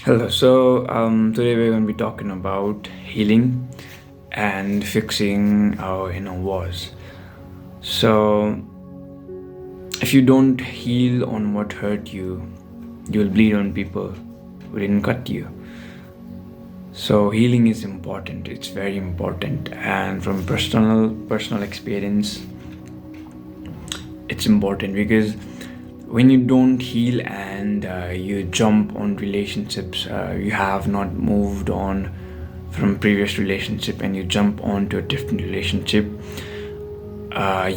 Hello. Today we're going to be talking about healing and fixing our inner wars. So, if you don't heal on what hurt you, you'll bleed on people who didn't cut you. So, healing is important. It's very important, and from personal experience, it's important because when you don't heal and you jump on relationships, you have not moved on from previous relationship and you jump on to a different relationship,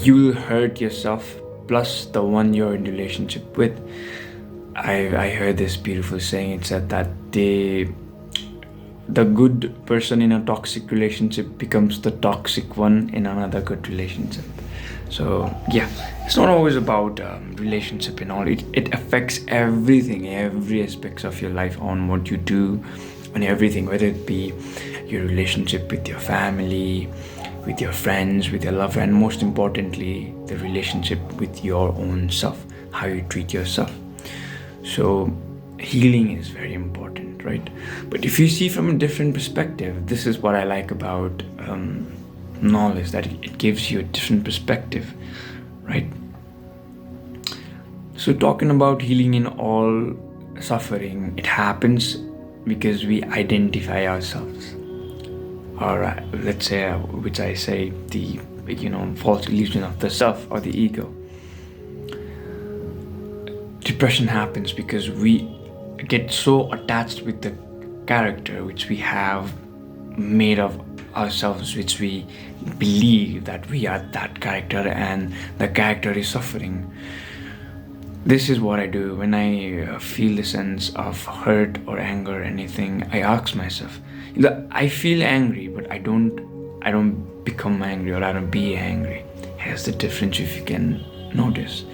you'll hurt yourself plus the one you're in relationship with. I heard this beautiful saying. It said that the good person in a toxic relationship becomes the toxic one in another good relationship. So yeah, it's not always about relationship and all. It affects everything, every aspects of your life, on what you do, on everything, whether it be your relationship with your family, with your friends, with your lover, and most importantly, the relationship with your own self, how you treat yourself. So healing is very important, right? But if you see from a different perspective, this is what I like about knowledge, that it gives you a different perspective, right? So talking about healing in all suffering, it happens because we identify ourselves, or let's say, which I say, the false illusion of the self or the ego. Depression happens because we get so attached with the character which we have made of ourselves, which we believe that we are that character and the character is suffering. This is what I do when I feel the sense of hurt or anger or anything. I ask myself, I feel angry, but I don't become angry, or I don't be angry. Here's the difference, if you can notice.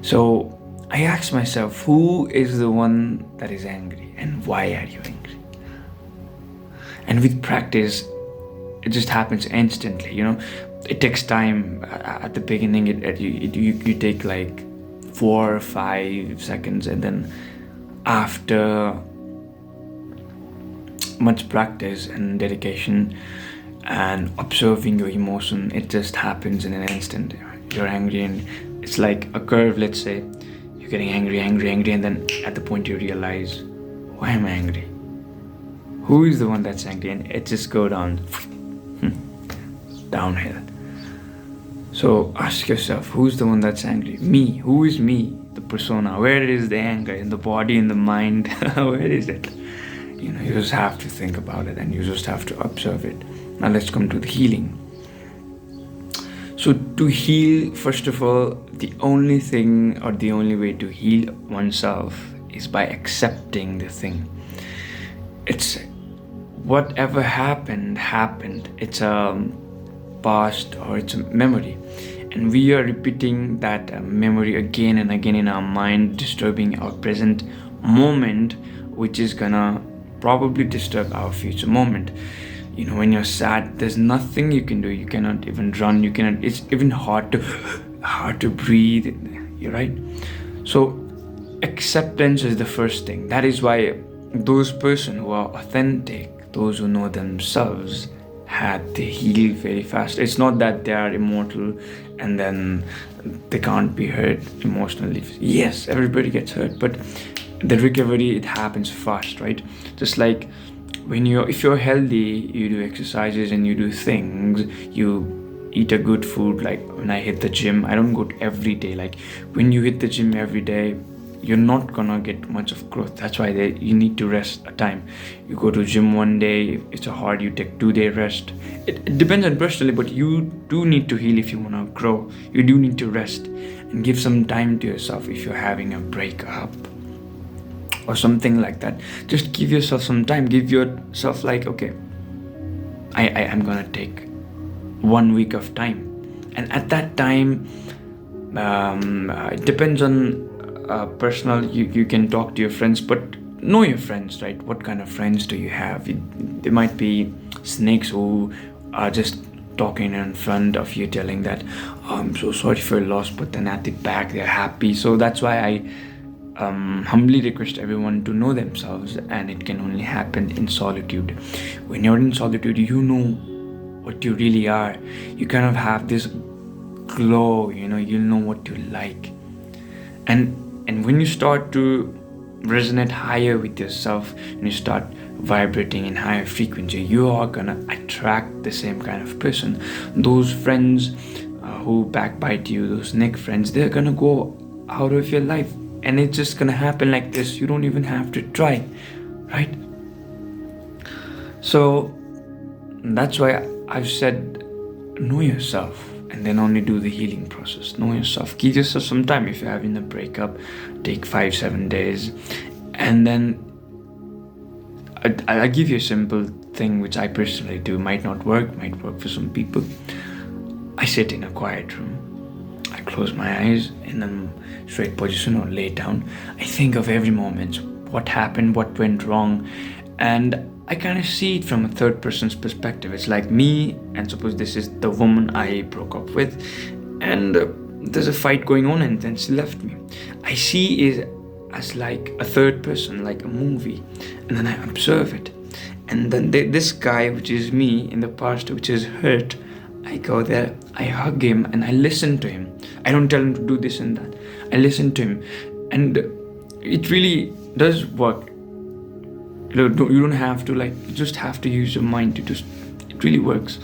So I ask myself, who is the one that is angry and why are you angry? And with practice, it just happens instantly. It takes time. At the beginning, you take like 4 or 5 seconds, and then after much practice and dedication and observing your emotion, it just happens in an instant. You're angry, and it's like a curve. Let's say you're getting angry, and then at the point you realize, why am I angry? Who is the one that's angry? And it just go down downhill. So ask yourself, who's the one that's angry? Me. Who is me? The persona. Where is the anger? In the body, in the mind? Where is it? You just have to think about it, and you just have to observe it. Now let's come to the healing. So to heal, first of all, the only thing or the only way to heal oneself is by accepting the thing. It's whatever happened. It's a past or it's a memory, and we are repeating that memory again and again in our mind, disturbing our present moment, which is gonna probably disturb our future moment. When you're sad, there's nothing you can do. You cannot even run. It's even hard to breathe. You're right. So acceptance is the first thing. That is why those person who are authentic, those who know themselves, they heal very fast. It's not that they are immortal and then they can't be hurt emotionally. Yes, everybody gets hurt, but the recovery, it happens fast, right? Just like if you're healthy, you do exercises and you do things, you eat a good food. Like when I hit the gym, I don't go every day. Like when you hit the gym every day, you're not gonna get much of growth. That's why you need to rest a time. You go to gym one day, it's hard, you take 2-day rest. It depends on personally, but you do need to heal if you want to grow. You do need to rest and give some time to yourself. If you're having a breakup or something like that, just give yourself some time. Give yourself like, okay, I'm gonna take 1 week of time, and at that time, it depends on personal. You can talk to your friends, but know your friends, right? What kind of friends do you have? There might be snakes who are just talking in front of you, telling that, oh, I'm so sorry for your loss, but then at the back they're happy. So that's why I humbly request everyone to know themselves, and it can only happen in solitude. When you're in solitude, you know what you really are. You kind of have this glow, you'll know what you like. And when you start to resonate higher with yourself, and you start vibrating in higher frequency, you are gonna attract the same kind of person. Those friends who backbite you, those neck friends, they're gonna go out of your life, and it's just gonna happen like this. You don't even have to try, right? So that's why I've said, know yourself, and then only do the healing process. Know yourself. Give yourself some time. If you're having a breakup, take 5-7 days, and then I'll give you a simple thing which I personally do. Might not work, might work for some people. I sit in a quiet room. I close my eyes in a straight position or lay down. I think of every moment, what happened, what went wrong, and I kind of see it from a third person's perspective. It's like me, and suppose this is the woman I broke up with, and there's a fight going on, and then she left me. I see it as like a third person, like a movie, and then I observe it. And then this guy, which is me in the past, which is hurt, I go there, I hug him, and I listen to him. I don't tell him to do this and that. I listen to him, and it really does work. You don't have to, you just have to use your mind it really works.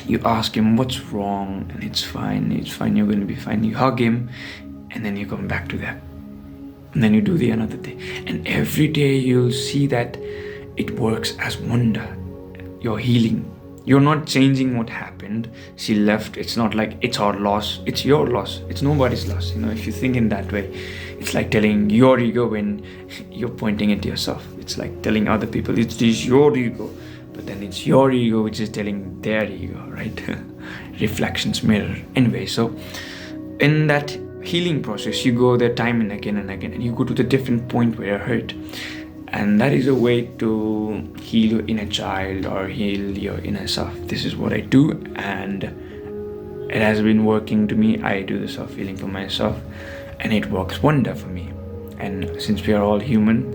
You ask him what's wrong, and it's fine, you're going to be fine. You hug him, and then you come back to that, and then you do the another day, and every day you'll see that it works as wonder. You're healing. You're not changing what happened. She left. It's not like it's our loss. It's your loss. It's nobody's loss. If you think in that way, it's like telling your ego when you're pointing at yourself. It's like telling other people it is your ego, but then it's your ego which is telling their ego, right? Reflections mirror. Anyway, so in that healing process, you go there time and again, and you go to the different point where you're hurt. And that is a way to heal your inner child or heal your inner self. This is what I do, and it has been working to me. I do the self-healing for myself, and it works wonder for me. And since we are all human,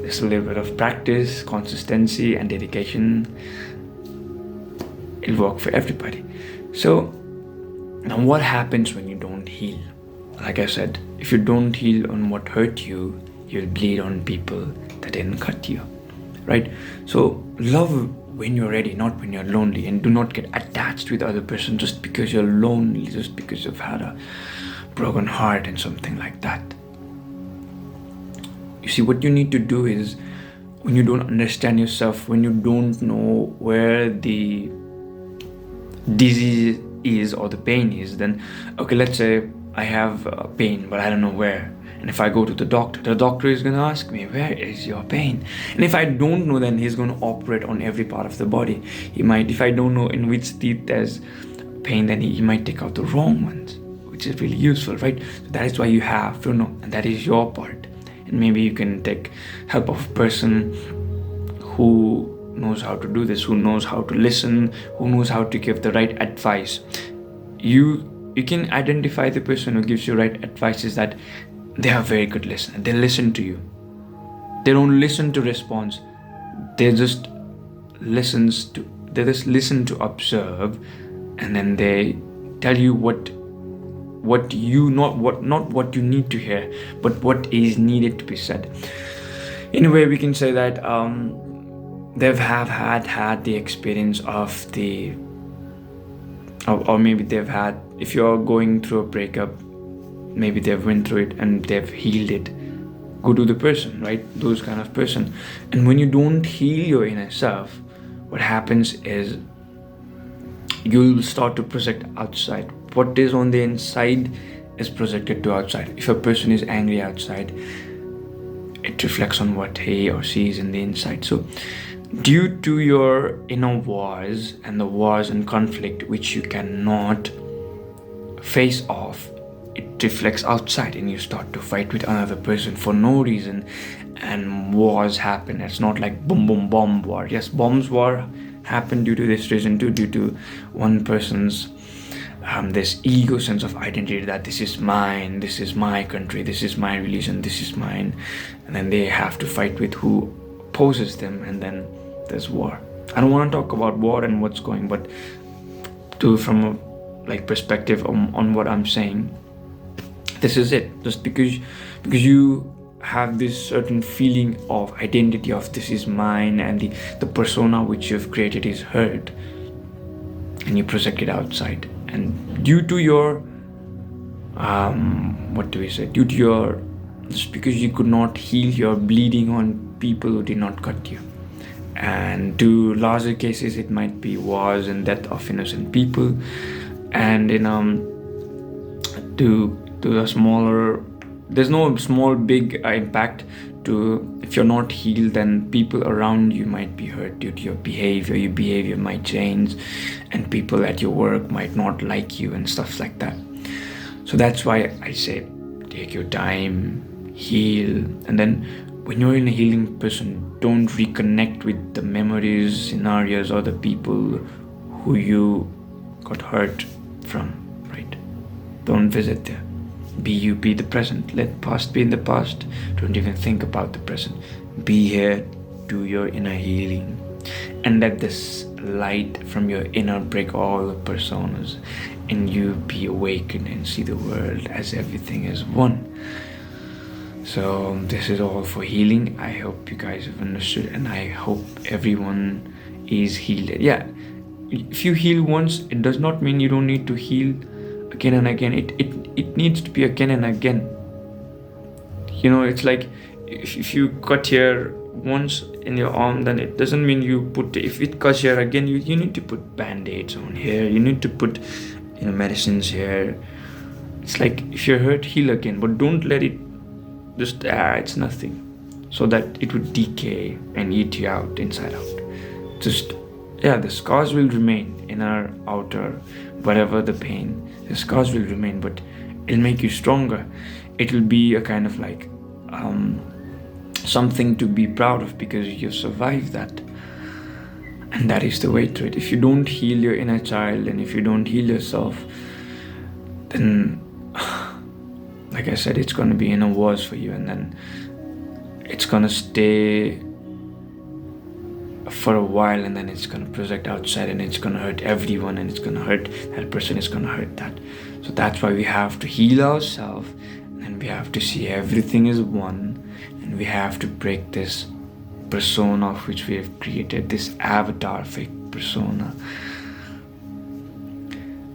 there's a little bit of practice, consistency, and dedication. It'll work for everybody. So now what happens when you don't heal? Like I said, if you don't heal on what hurt you, you'll bleed on people that didn't cut you, right? So love when you're ready, not when you're lonely, and do not get attached with other person just because you're lonely, just because you've had a broken heart and something like that. You see, what you need to do is, when you don't understand yourself, when you don't know where the disease is or the pain is, then okay, let's say I have pain, but I don't know where. And if I go to the doctor is going to ask me, where is your pain? And if I don't know, then he's going to operate on every part of the body. He might, if I don't know in which teeth there's pain, then he might take out the wrong ones, which is really useful, right? So that is why you have to know, and that is your part. And maybe you can take help of a person who knows how to do this, who knows how to listen, who knows how to give the right advice. You can identify the person who gives you right advice is that they are very good listener. They listen to you. They don't listen to response. They just listen to observe, and then they tell you what you not what you need to hear, but what is needed to be said. In a way, we can say that they've had the experience of the, or maybe they've had. If you're going through a breakup, maybe they've went through it and they've healed it. Go to the person, right? Those kind of person. And when you don't heal your inner self, what happens is you'll start to project outside. What is on the inside is projected to outside. If a person is angry outside, it reflects on what he or she is in the inside. So due to your inner wars and the wars and conflict which you cannot face off, it reflects outside, and you start to fight with another person for no reason, and wars happen. It's not like boom boom bomb war. Yes, bombs war happen due to this reason too, due to one person's this ego sense of identity, that this is mine, this is my country, this is my religion, this is mine. And then they have to fight with who opposes them, and then there's war. I don't want to talk about war and what's going, but from a perspective on what I'm saying, this is it. Just because you have this certain feeling of identity of this is mine, and the persona which you've created is hurt, and you project it outside, and due to your just because you could not heal, you're bleeding on people who did not cut you. And to larger cases, it might be wars and death of innocent people, and to a smaller, there's no small big impact to, if you're not healed, then people around you might be hurt due to your behavior might change, and people at your work might not like you and stuff like that. So that's why I say take your time, heal, and then when you're in a healing person, don't reconnect with the memories, scenarios, or the people who you got hurt from, right? Don't visit there. Be the present. Let past be in the past. Don't even think about the present. Be here, do your inner healing, and let this light from your inner break all the personas, and you be awakened and see the world as everything is one. So this is all for healing. I hope you guys have understood, and I hope everyone is healed. Yeah, if you heal once, it does not mean you don't need to heal again and again. It needs to be again and again. It's like if you cut here once in your arm, then it doesn't mean you put, if it cuts here again, you need to put band-aids on here, you need to put medicines here. It's like if you're hurt, heal again, but don't let it just it's nothing, so that it would decay and eat you out inside out. The scars will remain in our outer, whatever the pain, the scars will remain, but it'll make you stronger. It will be a kind of like something to be proud of, because you've survived that. And that is the way to it. If you don't heal your inner child, and if you don't heal yourself, then like I said, it's going to be inner wars for you, and then it's going to stay for a while, and then it's going to project outside, and it's going to hurt everyone, and it's going to hurt that person, it's going to hurt that. So that's why we have to heal ourselves, and we have to see everything is one, and we have to break this persona which we have created, this avatar fake persona,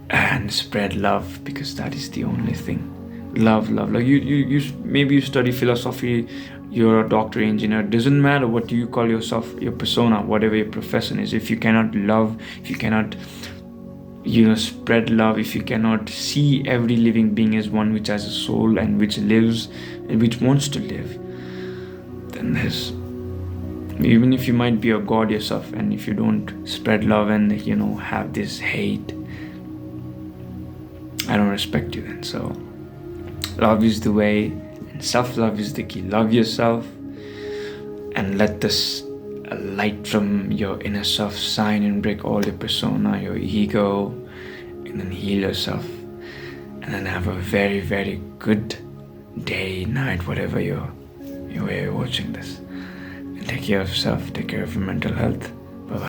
and spread love, because that is the only thing. Love. Like you maybe you study philosophy, you're a doctor, engineer, doesn't matter what you call yourself, your persona, whatever your profession is. If you cannot love, if you cannot spread love, if you cannot see every living being as one which has a soul and which lives and which wants to live, then there's, even if you might be a god yourself, and if you don't spread love and have this hate, I don't respect you then. So love is the way, and self-love is the key. Love yourself, and let this light from your inner self shine and break all your persona, your ego, and then heal yourself, and then have a very, very good day, night, whatever you're watching this. And take care of yourself, take care of your mental health.